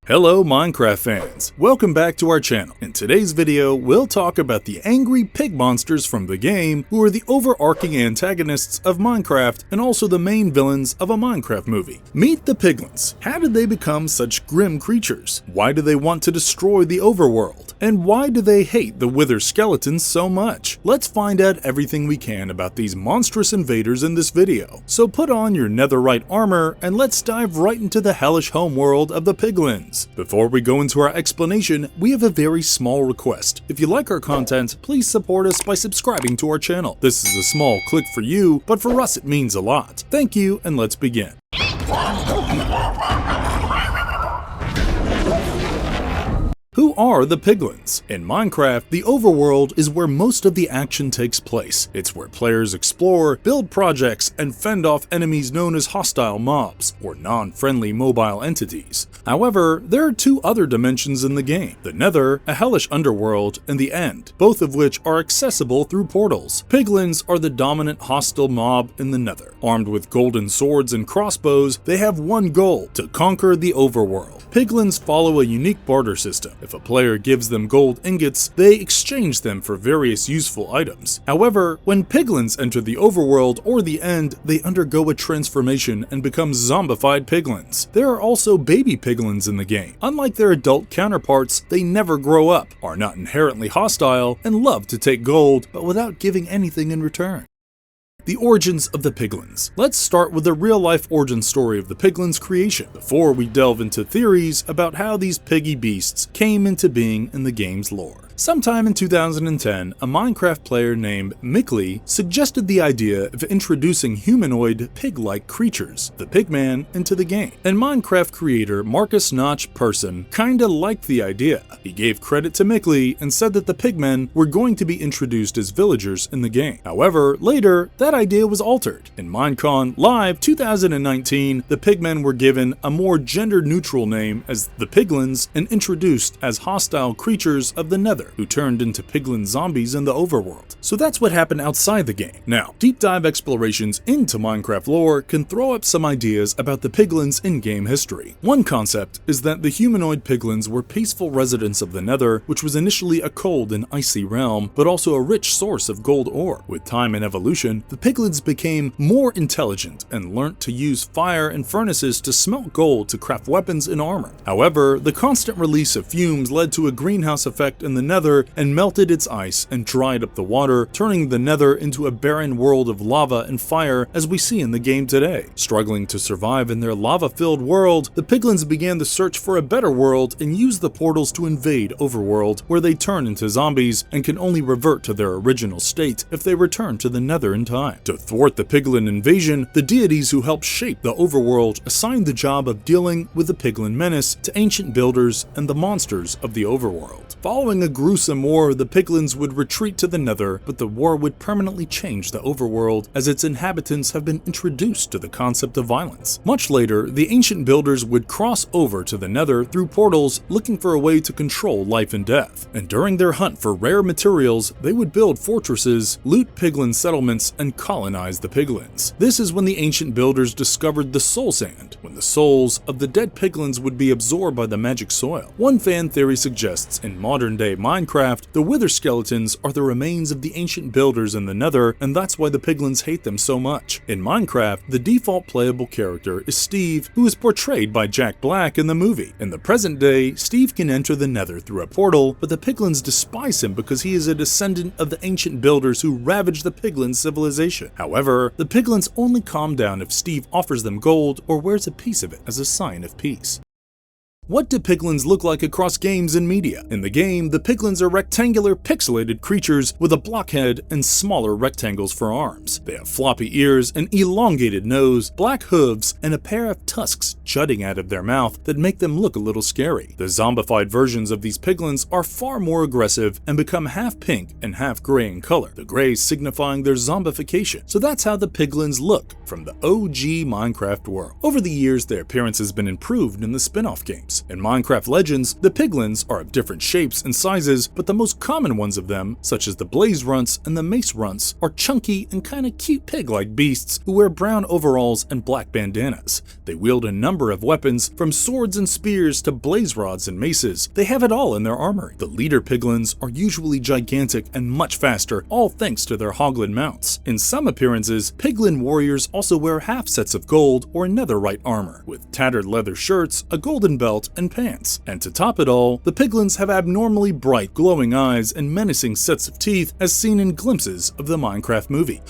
Hello Minecraft fans, welcome back to our channel. In today's video, we'll talk about the angry pig monsters from the game who are the overarching antagonists of Minecraft and also the main villains of a Minecraft movie. Meet the Piglins. How did they become such grim creatures? Why do they want to destroy the overworld? And why do they hate the wither skeletons so much? Let's find out everything we can about these monstrous invaders in this video. So put on your Netherite Armour and let's dive right into the hellish homeworld of the Piglins. Before we go into our explanation, we have a very small request. If you like our content, please support us by subscribing to our channel. This is a small click for you, but for us it means a lot. Thank you, and let's begin. Who are the Piglins? In Minecraft, the overworld is where most of the action takes place. It's where players explore, build projects, and fend off enemies known as hostile mobs, or non-friendly mobile entities. However, there are two other dimensions in the game: the Nether, a hellish underworld, and the End, both of which are accessible through portals. Piglins are the dominant hostile mob in the Nether. Armed with golden swords and crossbows, they have one goal: to conquer the overworld. Piglins follow a unique barter system. If a player gives them gold ingots, they exchange them for various useful items. However, when Piglins enter the overworld or the End, they undergo a transformation and become zombified Piglins. There are also baby Piglins in the game. Unlike their adult counterparts, they never grow up, are not inherently hostile, and love to take gold, but without giving anything in return. The origins of the Piglins. Let's start with the real-life origin story of the Piglins' creation, before we delve into theories about how these piggy beasts came into being in the game's lore. Sometime in 2010, a Minecraft player named Mickly suggested the idea of introducing humanoid pig-like creatures, the Pigman, into the game. And Minecraft creator Marcus Notch Person kinda liked the idea. He gave credit to Mickly and said that the Pigmen were going to be introduced as villagers in the game. However, later, that idea was altered. In Minecon Live 2019, the Pigmen were given a more gender-neutral name as the Piglins and introduced as hostile creatures of the Nether, who turned into piglin zombies in the overworld. So that's what happened outside the game. Now, deep dive explorations into Minecraft lore can throw up some ideas about the Piglins in-game history. One concept is that the humanoid Piglins were peaceful residents of the Nether, which was initially a cold and icy realm, but also a rich source of gold ore. With time and evolution, the Piglins became more intelligent and learnt to use fire and furnaces to smelt gold to craft weapons and armor. However, the constant release of fumes led to a greenhouse effect in the Nether and melted its ice and dried up the water, turning the Nether into a barren world of lava and fire as we see in the game today. Struggling to survive in their lava-filled world, the Piglins began the search for a better world and used the portals to invade Overworld, where they turn into zombies and can only revert to their original state if they return to the Nether in time. To thwart the Piglin invasion, the deities who helped shape the Overworld assigned the job of dealing with the Piglin menace to ancient builders and the monsters of the Overworld. Following a gruesome war, the Piglins would retreat to the Nether, but the war would permanently change the overworld as its inhabitants have been introduced to the concept of violence. Much later, the ancient builders would cross over to the Nether through portals looking for a way to control life and death. And during their hunt for rare materials, they would build fortresses, loot Piglin settlements, and colonize the Piglins. This is when the ancient builders discovered the soul sand, when the souls of the dead Piglins would be absorbed by the magic soil. One fan theory suggests in modern-day Minecraft, the wither skeletons are the remains of the ancient builders in the Nether, and that's why the Piglins hate them so much. In Minecraft, the default playable character is Steve, who is portrayed by Jack Black in the movie. In the present day, Steve can enter the Nether through a portal, but the Piglins despise him because he is a descendant of the ancient builders who ravaged the Piglin civilization. However, the Piglins only calm down if Steve offers them gold or wears a piece of it as a sign of peace. What do Piglins look like across games and media? In the game, the Piglins are rectangular, pixelated creatures with a blockhead and smaller rectangles for arms. They have floppy ears, an elongated nose, black hooves, and a pair of tusks jutting out of their mouth that make them look a little scary. The zombified versions of these Piglins are far more aggressive and become half pink and half gray in color, the gray signifying their zombification. So that's how the Piglins look from the OG Minecraft world. Over the years, their appearance has been improved in the spin-off games. monsters. In Minecraft Legends, the Piglins are of different shapes and sizes, but the most common ones of them, such as the blaze runts and the mace runts, are chunky and kinda cute pig-like beasts who wear brown overalls and black bandanas. They wield a number of weapons, from swords and spears to blaze rods and maces. They have it all in their armory. The leader Piglins are usually gigantic and much faster, all thanks to their hoglin mounts. In some appearances, Piglin warriors also wear half sets of gold or netherite armor, with tattered leather shirts, a golden belt, and pants. And to top it all, the Piglins have abnormally bright, glowing eyes and menacing sets of teeth as seen in glimpses of the Minecraft movie.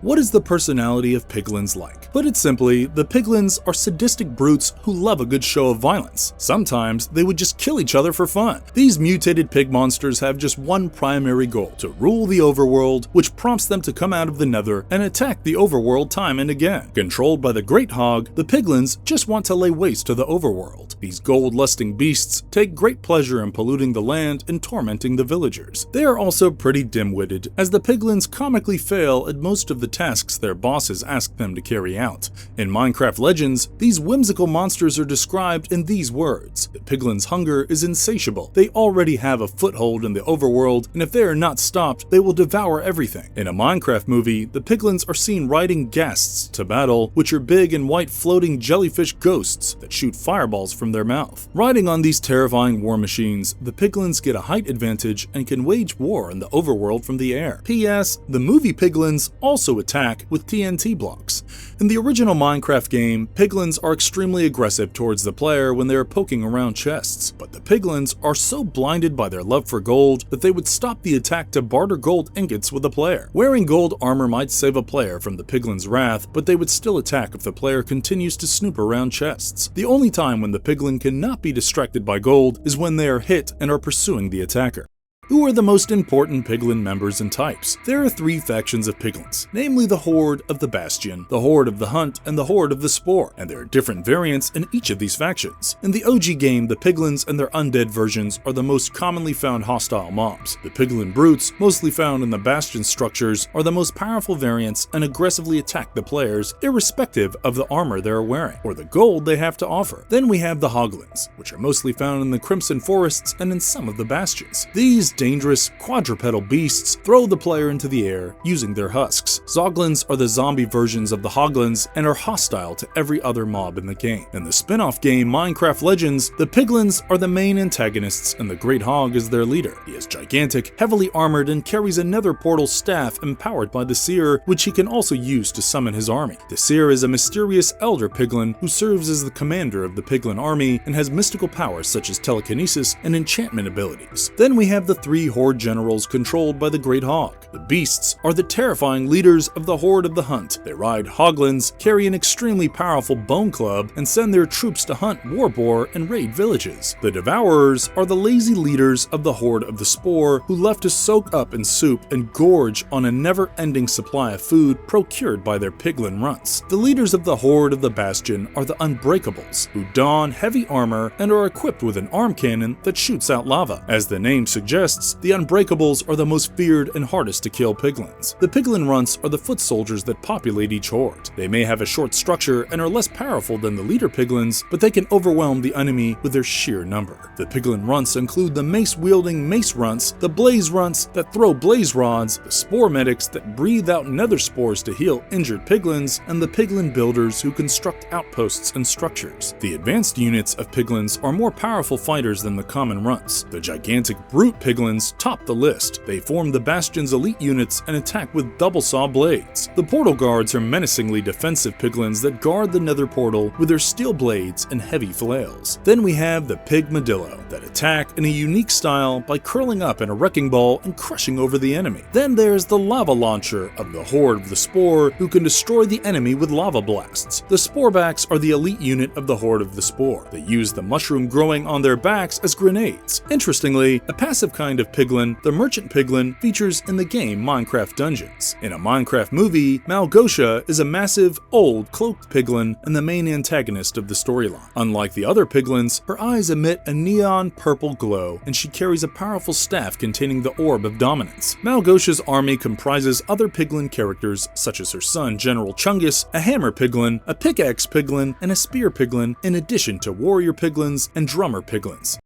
What is the personality of Piglins like? Put it simply, the Piglins are sadistic brutes who love a good show of violence. Sometimes they would just kill each other for fun. These mutated pig monsters have just one primary goal: to rule the overworld, which prompts them to come out of the Nether and attack the overworld time and again. Controlled by the Great Hog, the Piglins just want to lay waste to the overworld. These gold-lusting beasts take great pleasure in polluting the land and tormenting the villagers. They are also pretty dim-witted, as the Piglins comically fail at most of the tasks their bosses ask them to carry out. In Minecraft Legends, these whimsical monsters are described in these words: the Piglins' hunger is insatiable. They already have a foothold in the overworld, and if they are not stopped, they will devour everything. In a Minecraft movie, the Piglins are seen riding ghasts to battle, which are big and white floating jellyfish ghosts that shoot fireballs from their mouth. Riding on these terrifying war machines, the Piglins get a height advantage and can wage war in the overworld from the air. P.S. The movie Piglins also attack with TNT blocks. In the original Minecraft game, Piglins are extremely aggressive towards the player when they are poking around chests, but the Piglins are so blinded by their love for gold that they would stop the attack to barter gold ingots with the player. Wearing gold armor might save a player from the Piglins' wrath, but they would still attack if the player continues to snoop around chests. The only time when the Piglin cannot be distracted by gold is when they are hit and are pursuing the attacker. Who are the most important Piglin members and types? There are three factions of Piglins, namely the Horde of the Bastion, the Horde of the Hunt, and the Horde of the Spore, and there are different variants in each of these factions. In the OG game, the Piglins and their undead versions are the most commonly found hostile mobs. The Piglin brutes, mostly found in the Bastion structures, are the most powerful variants and aggressively attack the players, irrespective of the armor they are wearing, or the gold they have to offer. Then we have the Hoglins, which are mostly found in the Crimson Forests and in some of the Bastions. These dangerous quadrupedal beasts throw the player into the air using their husks. Zoglins are the zombie versions of the Hoglins and are hostile to every other mob in the game. In the spin-off game Minecraft Legends, the Piglins are the main antagonists and the Great Hog is their leader. He is gigantic, heavily armored, and carries a nether portal staff empowered by the Seer, which he can also use to summon his army. The Seer is a mysterious elder Piglin who serves as the commander of the Piglin army and has mystical powers such as telekinesis and enchantment abilities. Then we have the three Horde generals controlled by the Great Hog. The beasts are the terrifying leaders of the Horde of the Hunt. They ride Hoglins, carry an extremely powerful bone club, and send their troops to hunt warboar and raid villages. The Devourers are the lazy leaders of the Horde of the Spore, who love to soak up in soup and gorge on a never-ending supply of food procured by their Piglin runts. The leaders of the Horde of the Bastion are the Unbreakables, who don heavy armor and are equipped with an arm cannon that shoots out lava. As the name suggests, the Unbreakables are the most feared and hardest to kill Piglins. The Piglin runts are the foot soldiers that populate each horde. They may have a short structure and are less powerful than the leader Piglins, but they can overwhelm the enemy with their sheer number. The Piglin runts include the mace-wielding mace runts, the blaze runts that throw blaze rods, the spore medics that breathe out nether spores to heal injured Piglins, and the Piglin builders who construct outposts and structures. The advanced units of Piglins are more powerful fighters than the common runts. The gigantic brute Piglins top the list. They form the Bastion's elite units and attack with double saw blades. The portal guards are menacingly defensive Piglins that guard the nether portal with their steel blades and heavy flails. Then we have the Pigmadillo that attack in a unique style by curling up in a wrecking ball and crushing over the enemy. Then there's the lava launcher of the Horde of the Spore, who can destroy the enemy with lava blasts. The Sporebacks are the elite unit of the Horde of the Spore. They use the mushroom growing on their backs as grenades. Interestingly, a passive kind kind of piglin, the merchant piglin, features in the game Minecraft Dungeons. In a Minecraft movie, Malgosha is a massive, old, cloaked piglin and the main antagonist of the storyline. Unlike the other piglins, her eyes emit a neon purple glow, and she carries a powerful staff containing the Orb of Dominance. Malgosha's army comprises other piglin characters such as her son General Chungus, a hammer piglin, a pickaxe piglin, and a spear piglin, in addition to warrior piglins and drummer piglins.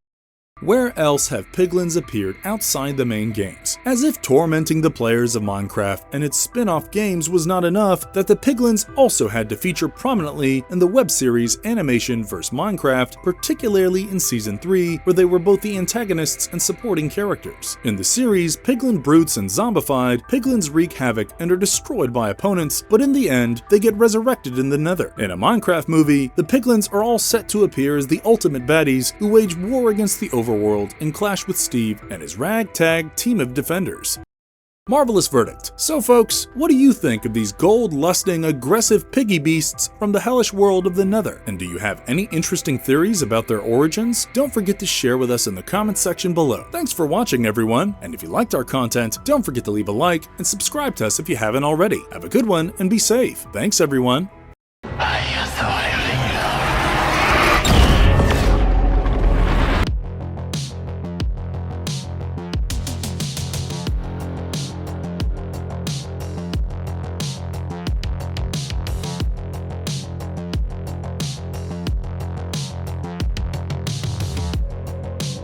Where else have piglins appeared outside the main games? As if tormenting the players of Minecraft and its spin-off games was not enough, that the piglins also had to feature prominently in the web series Animation vs Minecraft, particularly in Season 3, where they were both the antagonists and supporting characters. In the series, piglin brutes and zombified, piglins wreak havoc and are destroyed by opponents, but in the end, they get resurrected in the Nether. In a Minecraft movie, the piglins are all set to appear as the ultimate baddies who wage war against the Overworld and clash with Steve and his ragtag team of defenders. Marvelous verdict. So folks, what do you think of these gold-lusting, aggressive piggy beasts from the hellish world of the Nether? And do you have any interesting theories about their origins? Don't forget to share with us in the comments section below. Thanks for watching, everyone, and if you liked our content, don't forget to leave a like and subscribe to us if you haven't already. Have a good one and be safe. Thanks, everyone.